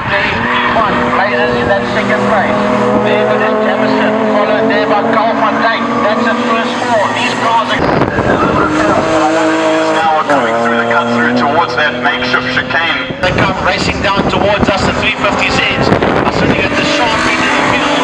Blazers in that second place. There is Jamison, followed there by Carl van Dijk. That's the first four. These cars are now coming through the cut through towards that makeshift chicane. They come racing down towards us, the 350Zs are sitting at the sharp end of the field.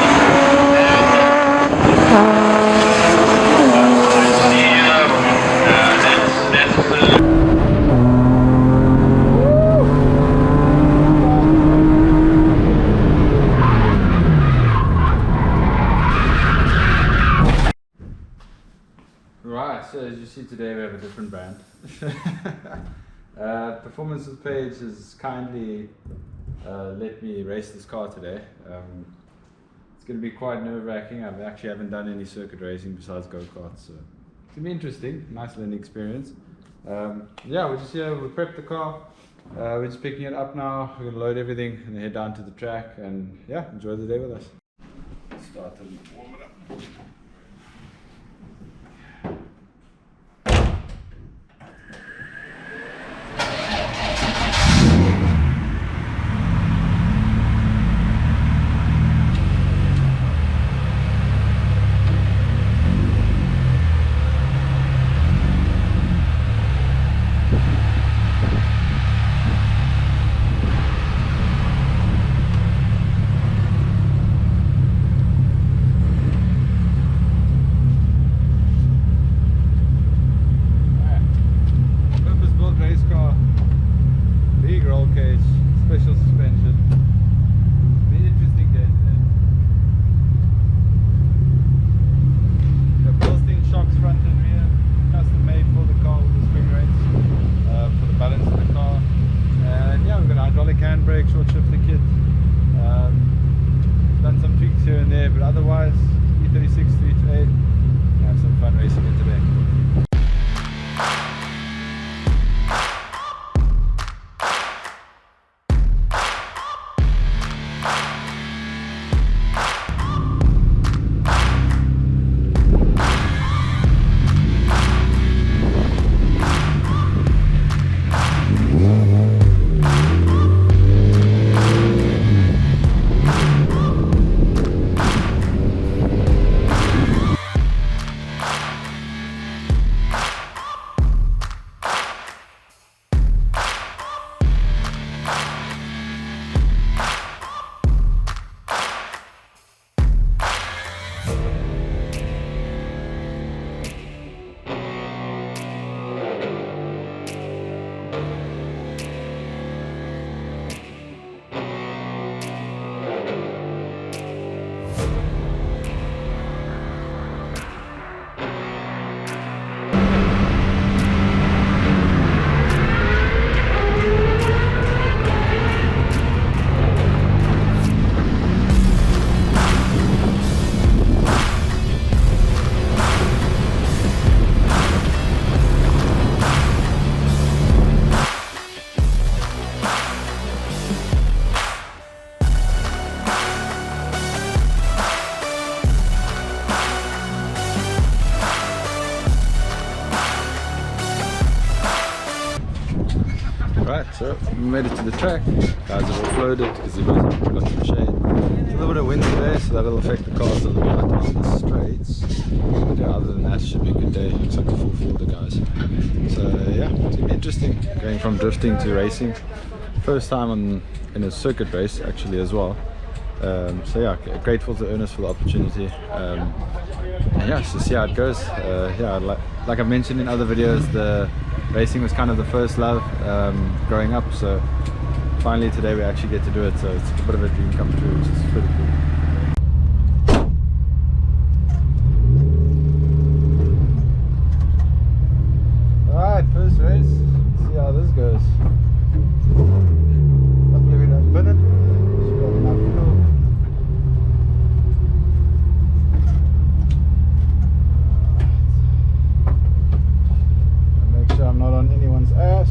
Right, so as you see today we have a different brand. Performances page has kindly let me race this car today. It's going to be quite nerve-wracking. I actually haven't done any circuit racing besides go-karts, so it's going to be interesting, nice learning experience. Yeah, we're just here, we prepped the car, we're just picking it up now, we're going to load everything and head down to the track and yeah, enjoy the day with us. Start and warm it up. Special suspension. Be an interesting day today. The Bilstein shocks front and rear, custom made for the car with the spring rates, for the balance of the car. And yeah, we've got a hydraulic handbrake, short shifter kit. Done some tweaks here and there, but otherwise E36 328. Have some fun racing it today. Right, so we made it to the track. Guys have offloaded because the guys have got some shade. It's a little bit of wind today, so that'll affect the cars a little bit on the straights. But yeah, other than that, it should be a good day. Looks like a full field of guys. So yeah, it's gonna be interesting going from drifting to racing. First time in a circuit race actually as well. So yeah, grateful to Ernest for the opportunity. And yeah, so see how it goes. Yeah, like I've mentioned in other videos, the racing was kind of the first love growing up, so finally today we actually get to do it, so it's a bit of a dream come true, which is pretty cool. Alright, first race, let's see how this goes. Hopefully we don't pin it. Should have enough fuel. Make sure I'm not on anyone's ass.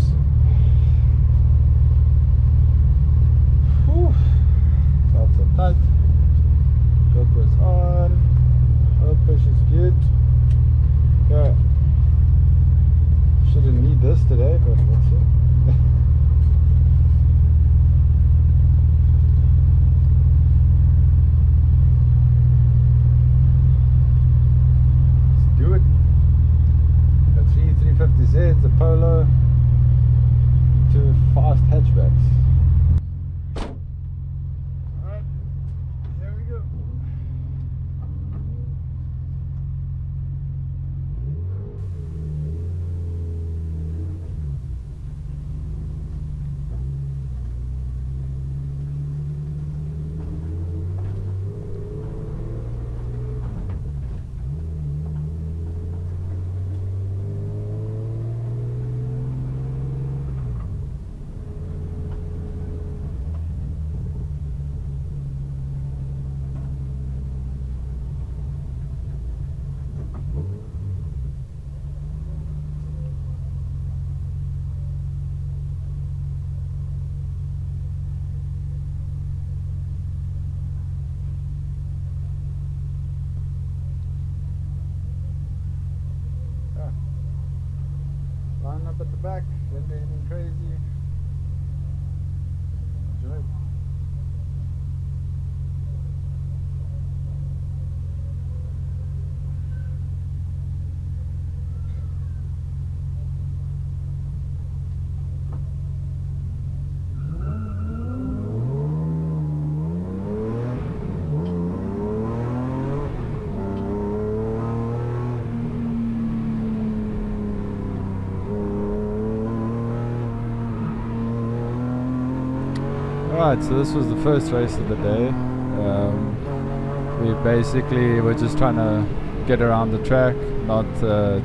Whew. Belts are tight. GoPro's on. Oil pressure's good. Okay. Shouldn't need this today, but let's see. Polo to fast hatchbacks. Alright, here we go. Line up at the back, don't do anything crazy. Enjoy it. Alright, so this was the first race of the day. We basically were just trying to get around the track, not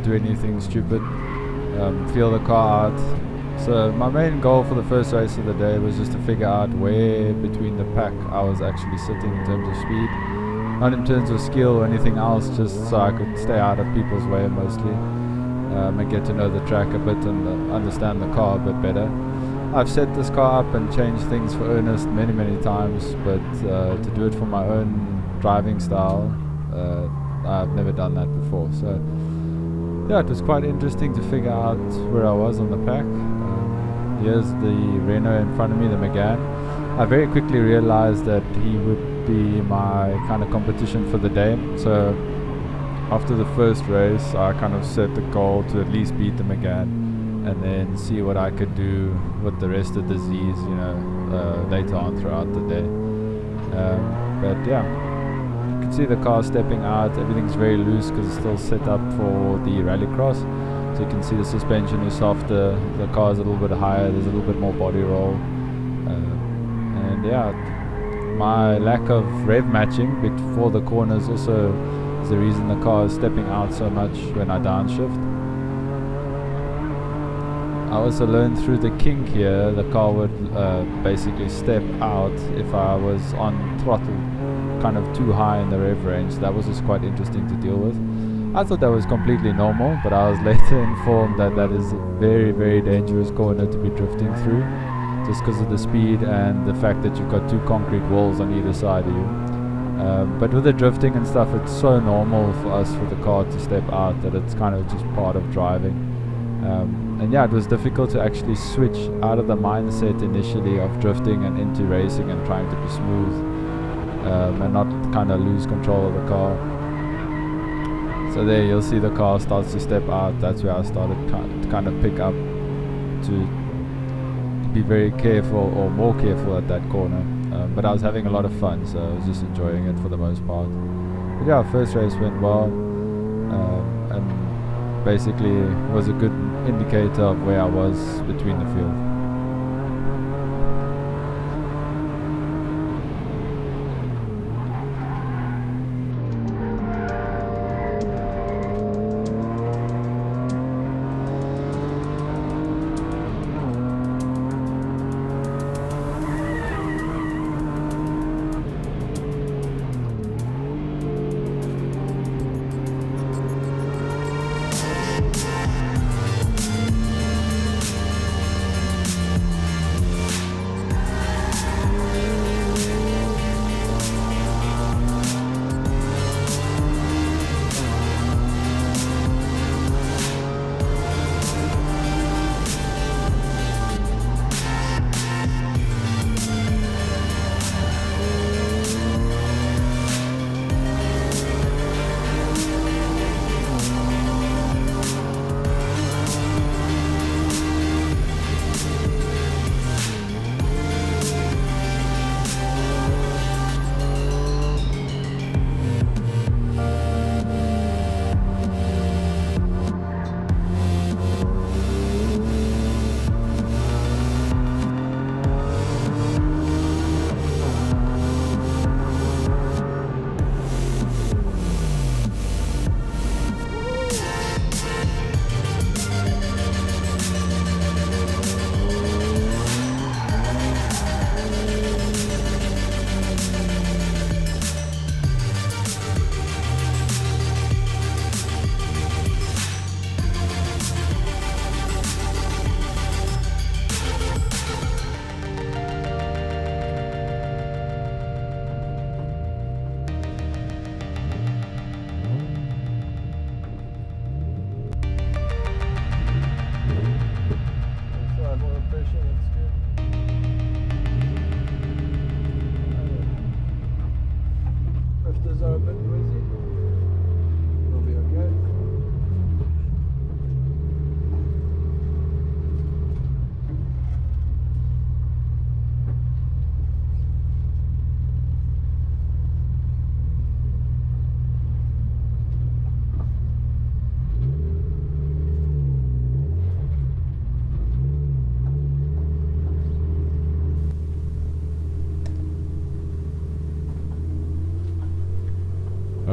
do anything stupid, feel the car out. So my main goal for the first race of the day was just to figure out where between the pack I was actually sitting in terms of speed. Not in terms of skill or anything else, just so I could stay out of people's way mostly, and get to know the track a bit and understand the car a bit better. I've set this car up and changed things for Ernest many times, but to do it for my own driving style, I've never done that before. So yeah, it was quite interesting to figure out where I was on the pack. Here's the Renault in front of me, the Megane. I very quickly realized that he would be my kind of competition for the day. So after the first race, I kind of set the goal to at least beat the Megane, and then see what I could do with the rest of the Z's, you know, later on throughout the day. But yeah, you can see the car stepping out. Everything's very loose because it's still set up for the Rallycross. So you can see the suspension is softer, the car is a little bit higher, there's a little bit more body roll. And yeah, my lack of rev matching before the corners also is the reason the car is stepping out so much when I downshift. I also learned through the kink here, the car would basically step out if I was on throttle kind of too high in the rev range. That was just quite interesting to deal with. I thought that was completely normal, but I was later informed that that is a very dangerous corner to be drifting through, just because of the speed and the fact that you've got two concrete walls on either side of you. But with the drifting and stuff, it's so normal for us for the car to step out that it's kind of just part of driving. And yeah, it was difficult to actually switch out of the mindset initially of drifting and into racing and trying to be smooth, and not kind of lose control of the car. So there you'll see the car starts to step out. That's where I started to kind of pick up to be very careful, or more careful at that corner. But I was having a lot of fun, so I was just enjoying it for the most part. But yeah, first race went well, and basically was a good indicator of where I was between the field.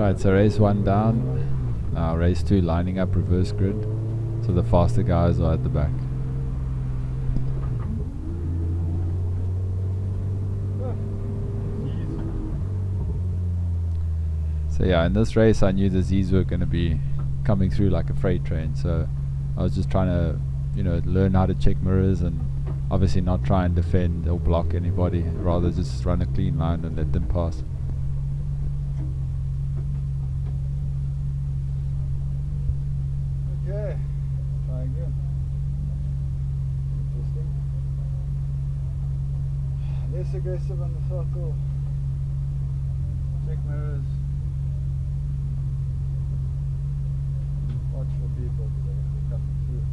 Right, so race 1 down. Now race 2 lining up reverse grid. So the faster guys are at the back. So yeah, in this race I knew the Z's were going to be coming through like a freight train, so I was just trying to, you know, learn how to check mirrors and obviously not try and defend or block anybody, rather just run a clean line and let them pass. Okay, try again. Interesting. Less aggressive on the throttle. Check mirrors. Watch for people because they're going to be coming through.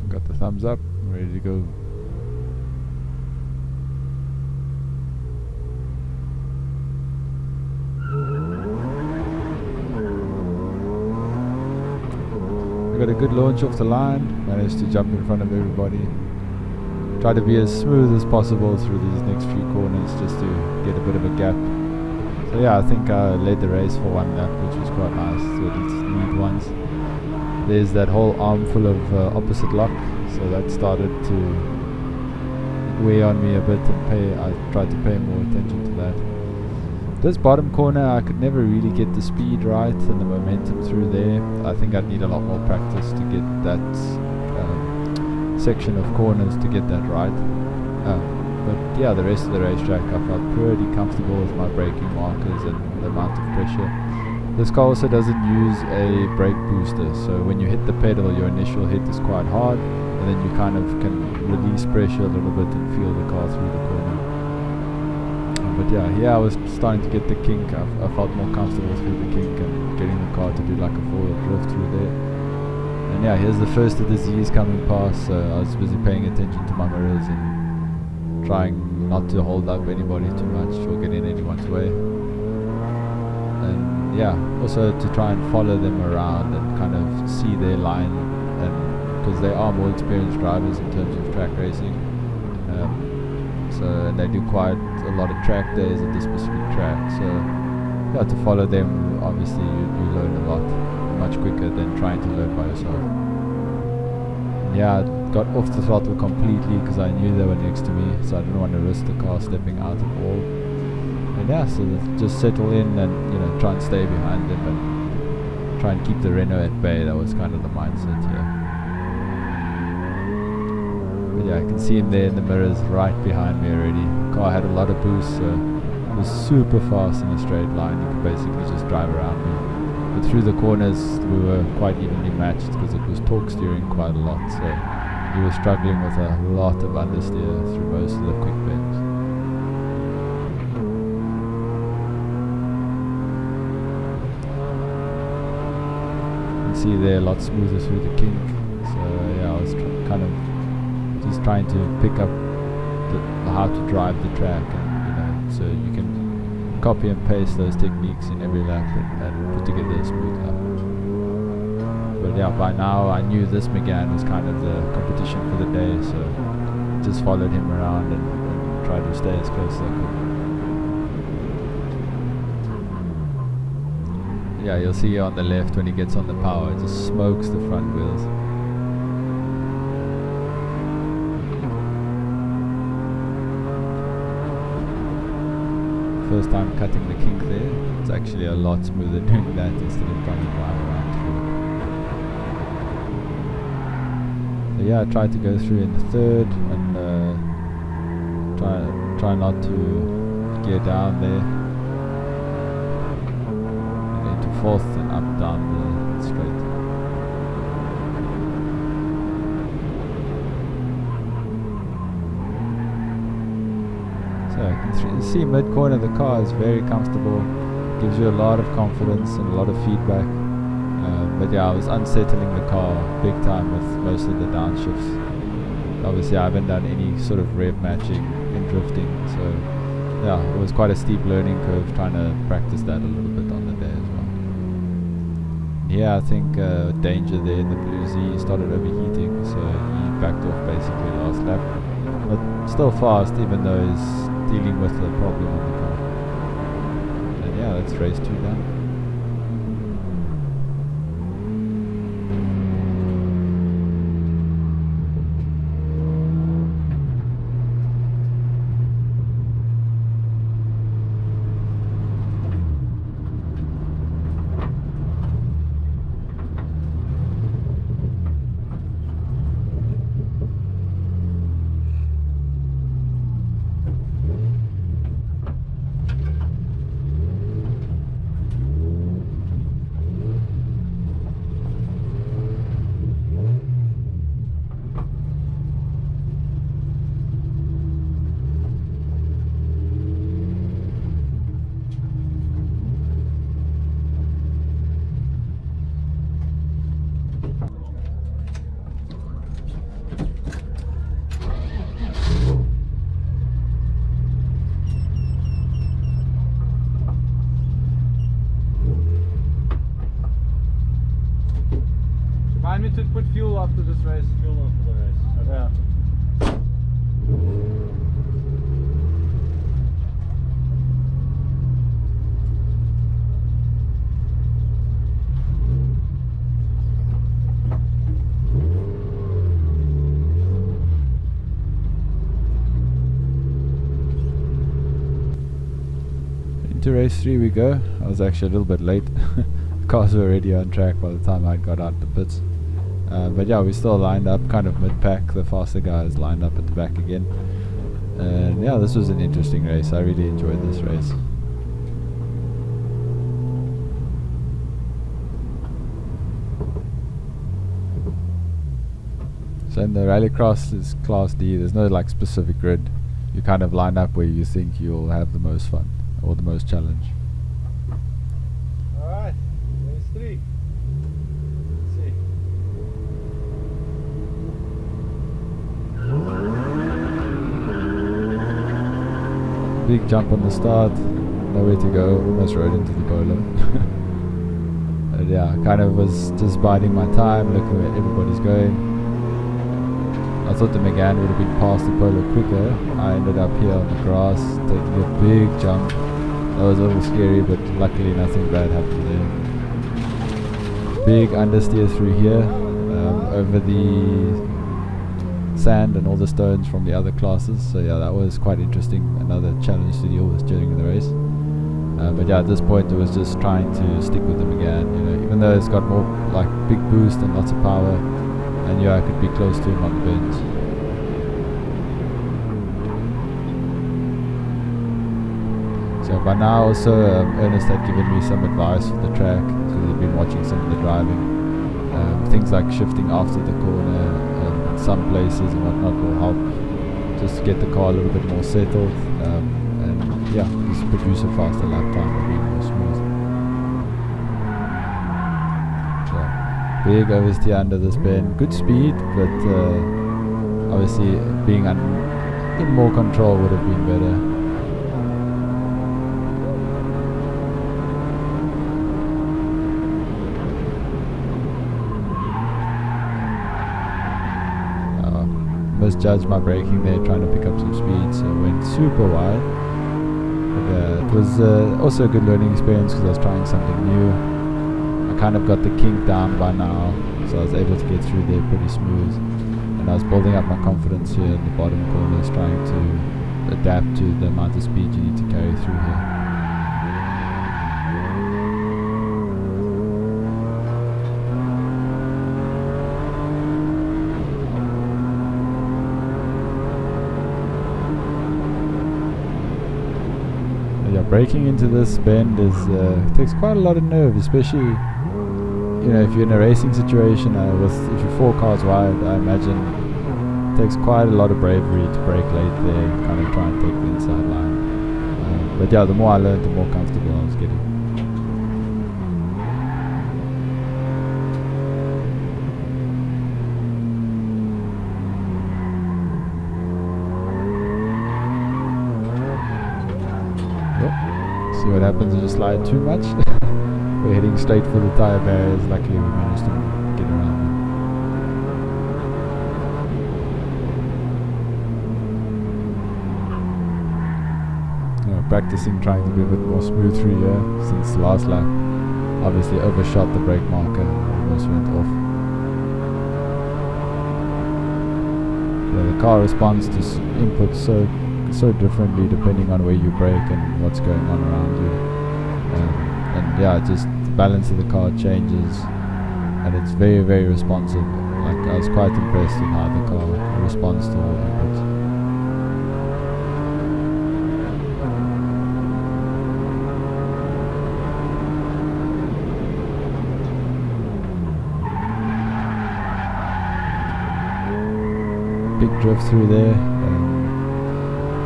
Got the thumbs up, ready to go. I got a good launch off the line, managed to jump in front of everybody. Try to be as smooth as possible through these next few corners just to get a bit of a gap. So yeah, I think I led the race for 1 lap, which was quite nice, so these lead ones. There's that whole arm full of opposite lock, so that started to weigh on me a bit, and I tried to pay more attention to that. This bottom corner I could never really get the speed right and the momentum through there. I think I'd need a lot more practice to get that section of corners to get that right. But yeah, the rest of the racetrack I felt pretty comfortable with my braking markers and the amount of pressure. This car also doesn't use a brake booster, so when you hit the pedal your initial hit is quite hard, and then you kind of can release pressure a little bit and feel the car through the corner. But yeah, here I was starting to get the kink. I felt more comfortable through the kink and getting the car to do like a forward drift through there. And yeah, here's the first of the Z's coming past, so I was busy paying attention to my mirrors and trying not to hold up anybody too much or get in anyone's way. And yeah, also to try and follow them around and kind of see their line, and because they are more experienced drivers in terms of track racing. So they do quite a lot of track days at this specific track, so yeah, to follow them obviously you learn a lot much quicker than trying to learn by yourself. And yeah, I got off the throttle completely because I knew they were next to me, so I didn't want to risk the car stepping out at all. And yeah, so just settle in and, you know, try and stay behind them and try and keep the Renault at bay. That was kind of the mindset here. Yeah, I can see him there in the mirrors right behind me already. The car had a lot of boost, so it was super fast in a straight line. You could basically just drive around me. But through the corners we were quite evenly matched because it was torque steering quite a lot, so he was struggling with a lot of understeer through most of the quick bends. You can see there a lot smoother through the kink. So yeah, I was kind of just trying to pick up how to drive the track, and you know, so you can copy and paste those techniques in every lap and put together a smooth lap. But yeah, by now I knew this McGann was kind of the competition for the day, so just followed him around and tried to stay as close as I could. Yeah, you'll see on the left when he gets on the power, it just smokes the front wheels. First time cutting the kink there. It's actually a lot smoother doing that instead of trying to drive around through. So yeah, I tried to go through in the third and try not to gear down there, and into fourth and up down the straight. So you can see mid-corner the car is very comfortable, gives you a lot of confidence and a lot of feedback. But yeah, I was unsettling the car big time with most of the downshifts. Obviously I haven't done any sort of rev matching in drifting, so yeah, it was quite a steep learning curve trying to practice that a little bit on the day as well. here I think danger there in the Blue Z started overheating, so he backed off basically last lap. But still fast, even though he's dealing with the problem on the car. And yeah, that's race 2 done. Remind me to put fuel after this race. Fuel after the race. Okay. Yeah. Into race 3 we go. I was actually a little bit late. Cars were already on track by the time I got out the pits. But yeah, we still lined up kind of mid-pack. The faster guys lined up at the back again. And yeah, this was an interesting race. I really enjoyed this race. So in the Rallycross is Class D. There's no like specific grid. You kind of line up where you think you'll have the most fun or the most challenge. Alright, race 3. Let's see. Big jump on the start, nowhere to go, almost rode into the polo. And yeah, kind of was just biding my time, looking where everybody's going. I thought the Megane would have been past the polo quicker. I ended up here on the grass, taking a big jump. That was a little scary, but luckily nothing bad happened there. Big understeer through here, over the sand and all the stones from the other classes. So yeah, that was quite interesting. Another challenge to deal with during the race. But yeah, at this point it was just trying to stick with them again. You know, even though it's got more like big boost and lots of power, I knew I could be close to him on the bends. So by now also Ernest had given me some advice for the track because he'd been watching some of the driving. Things like shifting after the corner in some places and whatnot will help just to get the car a little bit more settled and yeah, just produce a faster lap time and be more smooth. So big oversteer under this bend, good speed, but obviously being in more control would have been better. Misjudged my braking there, trying to pick up some speed, so went super wide. But it was also a good learning experience because I was trying something new. I kind of got the kink down by now, so I was able to get through there pretty smooth. And I was building up my confidence here in the bottom corners, trying to adapt to the amount of speed you need to carry through here. Braking into this bend is takes quite a lot of nerve, especially if you're in a racing situation. If you're 4 cars wide, I imagine it takes quite a lot of bravery to brake late there and kind of try and take the inside line. But yeah, the more I learned, the more comfortable I was getting. See what happens if you slide too much. We're heading going straight for the tyre barriers. Luckily we managed to get around them. Practicing trying to be a bit more smooth through here since the last lap. Obviously overshot the brake marker and almost went off. Yeah, the car responds to input so differently depending on where you brake and what's going on around you. And yeah, just the balance of the car changes and it's very, very responsive. Like, I was quite impressed in how the car responds to all inputs. Big drift through there.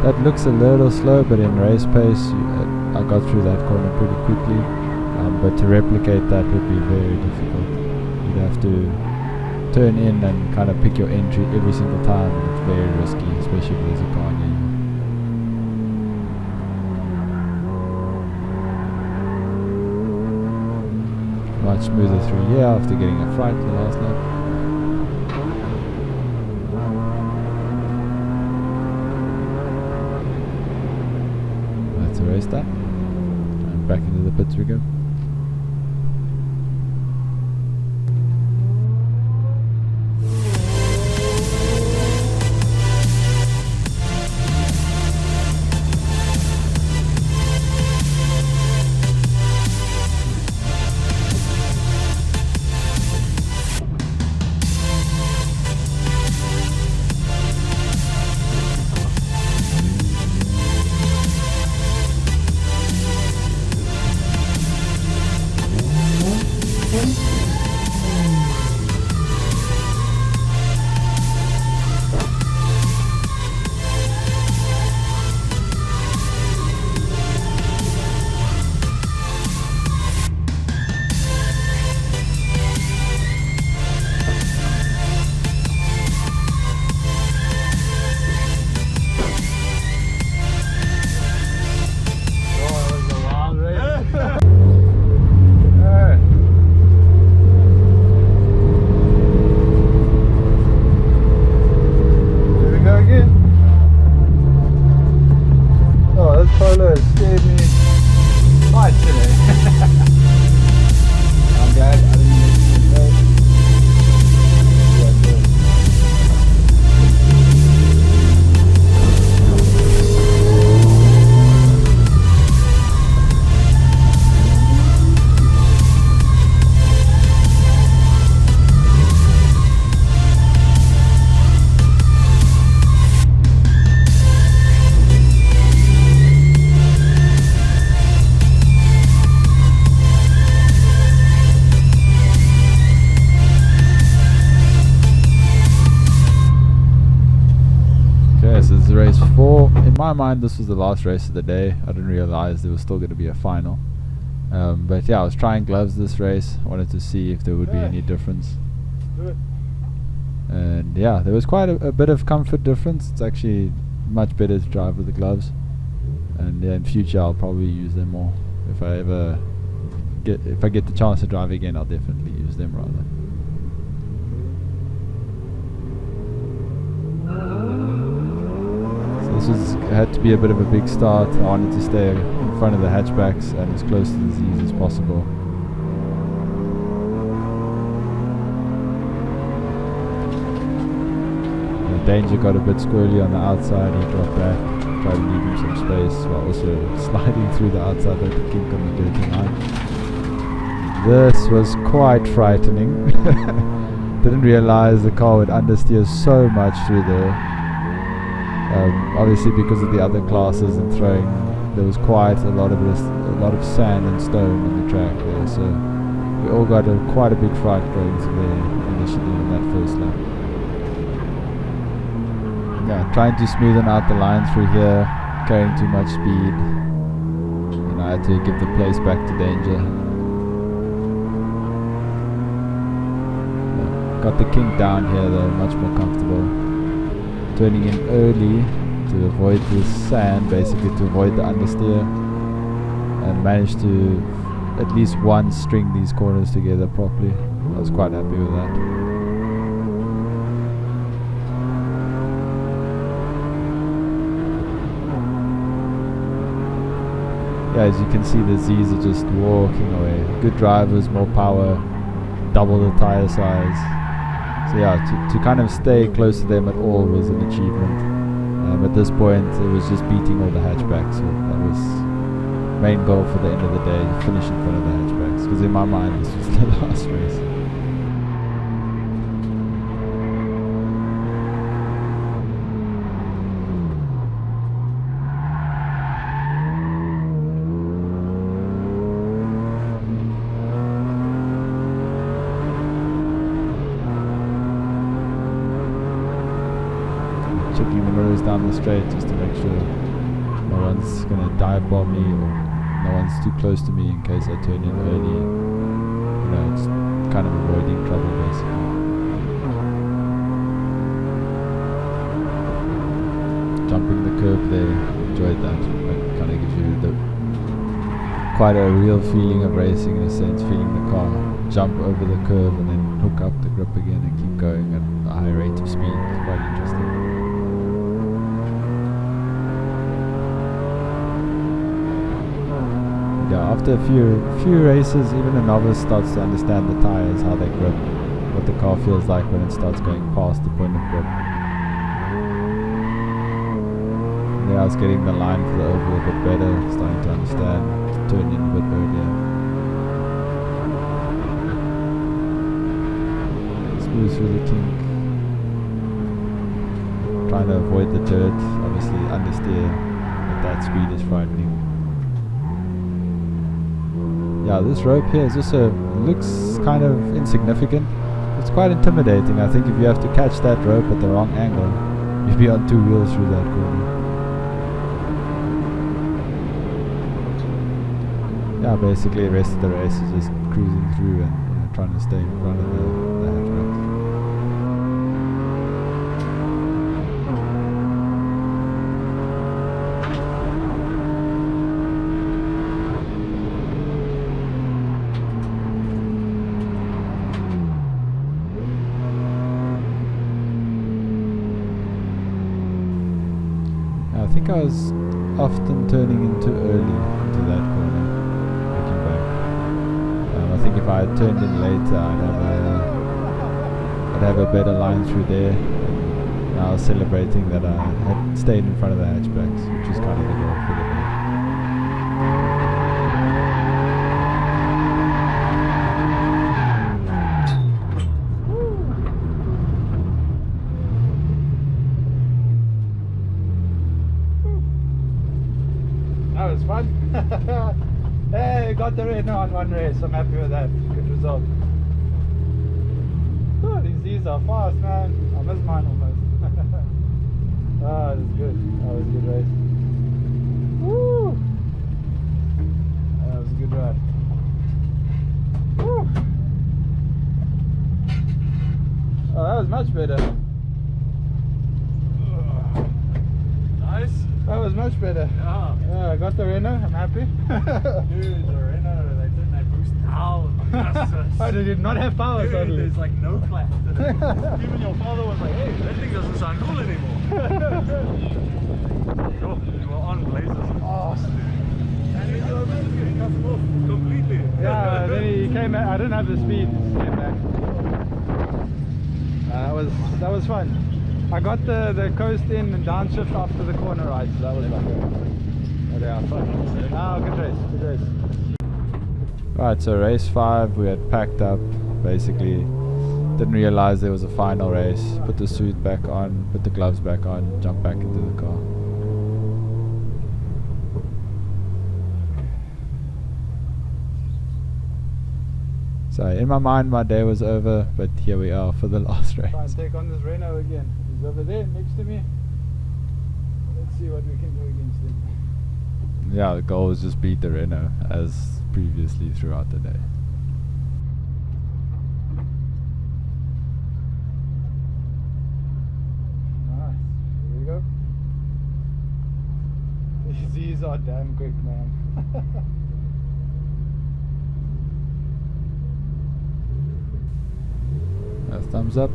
That looks a little slow, but in race pace I got through that corner pretty quickly, but to replicate that would be very difficult. You'd have to turn in and kind of pick your entry every single time, and it's very risky, especially if there's a car near you. Much smoother through here after getting a fright the last lap. Race that, and back into the pits we go. Race 4. In my mind this was the last race of the day. I didn't realize there was still going to be a final, but yeah, I was trying gloves this race. I wanted to see if there would be any difference, and yeah, there was quite a bit of comfort difference. It's actually much better to drive with the gloves, and yeah, in future I'll probably use them more. If I get the chance to drive again, I'll definitely use them rather. This had to be a bit of a big start. I wanted to stay in front of the hatchbacks and as close to the Z's as possible. Danger got a bit squirrely on the outside. He dropped back, tried to leave him some space while also sliding through the outside of the kink on the dirty line. This was quite frightening. Didn't realize the car would understeer so much through there. Obviously because of the other classes and throwing, there was quite a lot of sand and stone on the track there, so we all got quite a big fright going through there initially in that first lap. Yeah, trying to smoothen out the line through here, carrying too much speed, and I had to give the place back to Danger. Yeah, got the kink down here though, much more comfortable. Turning in early to avoid the sand, basically to avoid the understeer, and managed to at least once string these corners together properly. I was quite happy with that. Yeah, as you can see, the Z's are just walking away. Good drivers, more power, double the tire size. So yeah, to kind of stay close to them at all was an achievement. At this point, it was just beating all the hatchbacks. So that was main goal for the end of the day, finish in front of the hatchbacks. Because in my mind, this was the last race. Checking the mirrors down the straight just to make sure no one's gonna dive bomb me or no one's too close to me in case I turn in early. You know, it's kind of avoiding trouble basically. Jumping the curb there, enjoyed that. It kind of gives you quite a real feeling of racing in a sense, feeling the car jump over the curve and then hook up the grip again and keep going at a high rate of speed. It's quite interesting. Yeah, after a few races, even a novice starts to understand the tires, how they grip, what the car feels like when it starts going past the point of grip. Yeah, I was getting the line for the oval a bit better, starting to understand, to turn in a bit earlier. Smooth through the kink. Trying to avoid the dirt, obviously understeer at that speed is frightening. Yeah, this rope here is also looks kind of insignificant. It's quite intimidating. I think if you have to catch that rope at the wrong angle, you'd be on two wheels through that corner. Yeah, basically the rest of the race is just cruising through and trying to stay in front of the hatchbacks. I think I was often turning in too early into that corner, looking back. I think if I had turned in later, I'd have a better line through there. And I was celebrating that I had stayed in front of the hatchbacks, which is kind of the goal for the day. That was fun. Hey, got the winner on one race. I'm happy with that. Good result. Oh, these are fast, man. I missed mine almost. Ah, that was good. That was a good race. Woo! That was a good ride. Woo! Oh, that was much better. Nice. That was much better. Yeah. I got the Renault. I'm happy. Dude, the Renault, they turned that boost down. Oh, they did not have power, Dude, suddenly. there's like no clap to it. Even your father was like, hey, that thing doesn't sound cool anymore. Yo, you were on blazers. Awesome. And then your man was getting cut off completely. Yeah, then he came back. I didn't have the speed. He came back. That was fun. I got the coast in and downshift after the corner ride, so that was fun. Oh, yeah, fun. Ah, good race, good race. Right, so race 5 we had packed up, basically didn't realize there was a final race, put the suit back on, put the gloves back on, jumped back into the car. So in my mind my day was over, but here we are for the last race. Try and take on this Renault again. He's over there next to me. Let's see what we can do against him. Yeah, the goal was just beat the Renault as previously throughout the day. Nice. Here we go. These are damn quick, man. Thumbs up.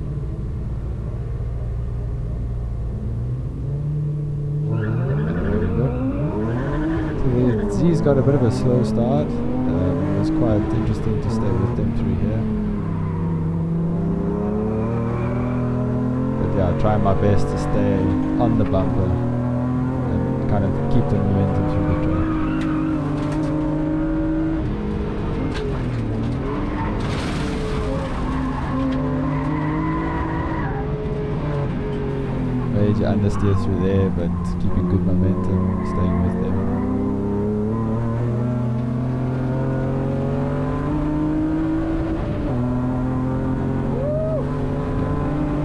So the Z's got a bit of a slow start. It was quite interesting to stay with them through here. But yeah, trying my best to stay on the bumper and kind of keep the momentum through the track. Major understeer through there, but keeping good momentum, staying with them.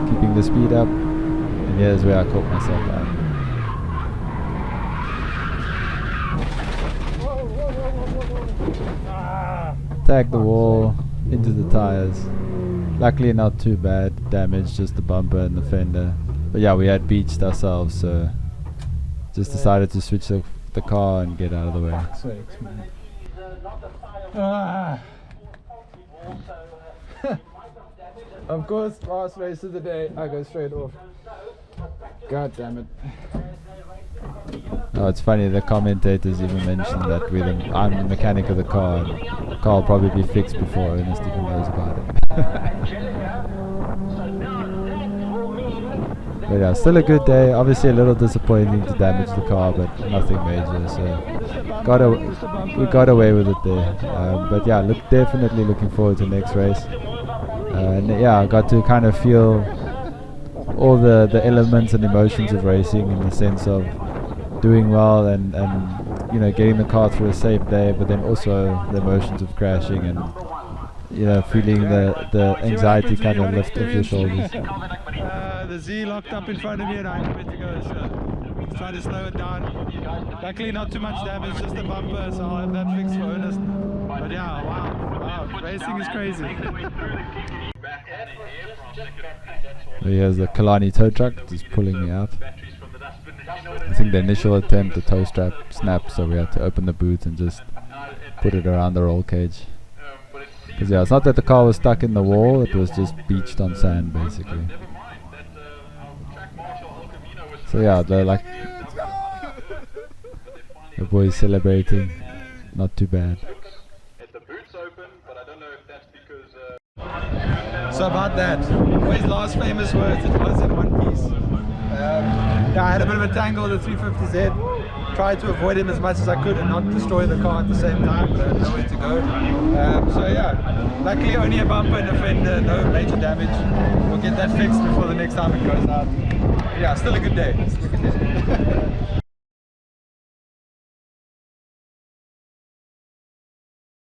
Keeping the speed up, and here's where I caught myself out. Tag the wall, into the tires. Luckily not too bad damage, just the bumper and the fender. But yeah, we had beached ourselves, so just decided to switch the car and get out of the way. Of course, last race of the day, I go straight off. God damn it. Oh, it's funny, the commentators even mentioned that I'm the mechanic of the car, and the car will probably be fixed before Ernest even knows about it. But yeah, still a good day. Obviously a little disappointing to damage the car, but nothing major, so we got away with it there. But yeah, definitely looking forward to next race. And yeah, I got to kind of feel all the elements and emotions of racing, in the sense of doing well and you know, getting the car through a safe day, but then also the emotions of crashing and, you know, feeling the anxiety kind of lift off your shoulders. The Z locked up in front of me and I know where to go, so try to slow it down. Luckily not too much damage, just a bumper, so I'll have that fixed for Ernest. But yeah, wow, racing is crazy. So here's the Killarney tow truck just pulling me out. I think the initial attempt, the tow strap snapped, so we had to open the boot and just put it around the roll cage. Because yeah, it's not that the car was stuck in the wall, it was just beached on sand basically. So yeah, the boys celebrating, not too bad. So about that, boys' last famous words, it was in one piece. Yeah, I had a bit of a tangle with the 350Z. Tried to avoid him as much as I could and not destroy the car at the same time, but I had nowhere to go. So yeah, luckily only a bumper and a fender, no major damage. We'll get that fixed before the next time it goes out. Yeah, still a good day.